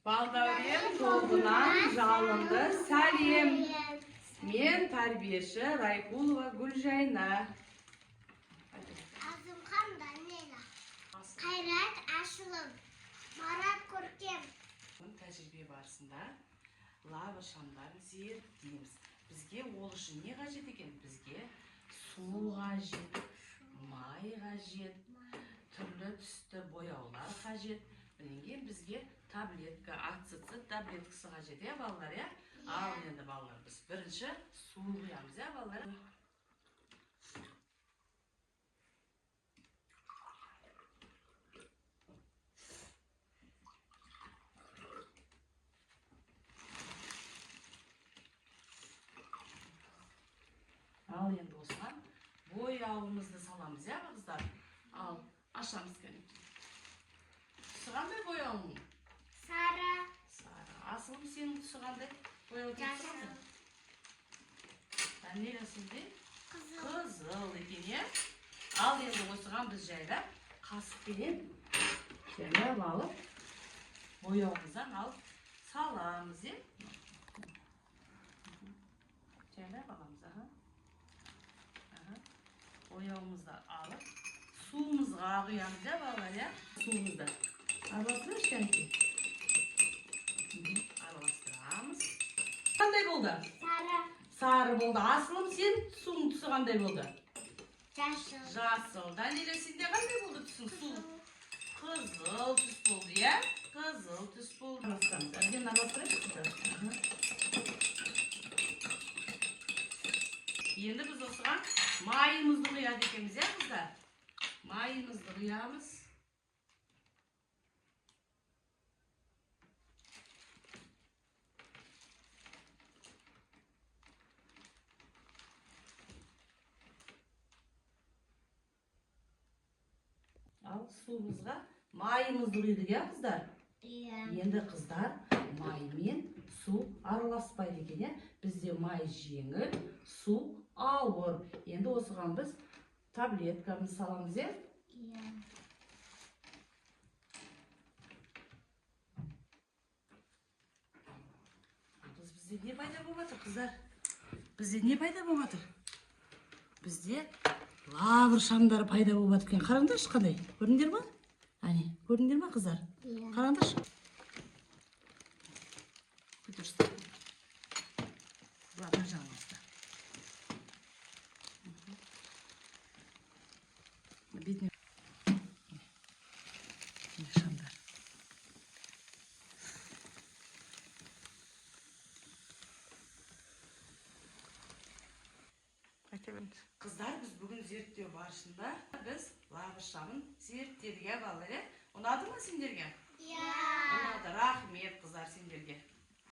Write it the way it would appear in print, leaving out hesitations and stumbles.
Балдәурен тобынан жалынды сәлем. Мен тәрбиеші Райкулова Гүлжайна. Азымхан Данила. Қайрат Ашылым. Марат Көркем. Тәжірибе барысында лава шамдарын зерттейміз. Бізге ол үшін не қажет екен? Бізге су қажет, май қажет, түрлі түсті бояулар қажет. Білінген бізге таблетка, ацицит таблеткасы қажет, балалар, Ал енді балалар, біз бірінші су құямыз, балалар. Ал енді осыған бояуымызды саламыз, қыздар. Ал ашамыз кәне. Қандай бояуың? Сары. Асылым сенің түсі қандай бояу деп тұрсың? Данила сізде? Қызыл екен, Ал енді осыған біз жайлап қасықпенен жайлап алып бояуымыздан алып саламыз, Жайлап аламыз, Бояуымызды алып суымызға құямыз, балалар, Суымызды араластырып кәнекей. Араластырамыз. Қандай болды? Сары. Сары болды. Асылым, сен суың түсі қандай болды? Жасыл. Жасыл. Данила, сенде қандай болды түсің? Су. Қызыл түс болды, Қызыл түс болды. Араластырамыз. Әбден араластырайық. Енді біз осыған майымызды құяды екенбіз, қыздар? Майымызды құямыз. Ал суымызға майымызды құйдық, қыздар? Енді қыздар, май мен су араласпайды екен, Бізде май жеңіл, су ауыр. Енді осыған біз таблеткамыз саламыз, Бізде не пайда болып жатыр, қыздар? Бізде не пайда болып жатыр? Бізде лавр шамдары пайда болып жатыр екен. Қараңдаршы қандай? Көрдіңдер ма? Әне, көрдіңдер ма, қыздар? Қараңдаршы. Көтерсін. Бұлардың жаңымызда. Бетіне. Шамдар. Қыздар, біз бүгін зерттеу барысында біз лавр шамын зерттедік, балалар, Ұнады ма сендерге?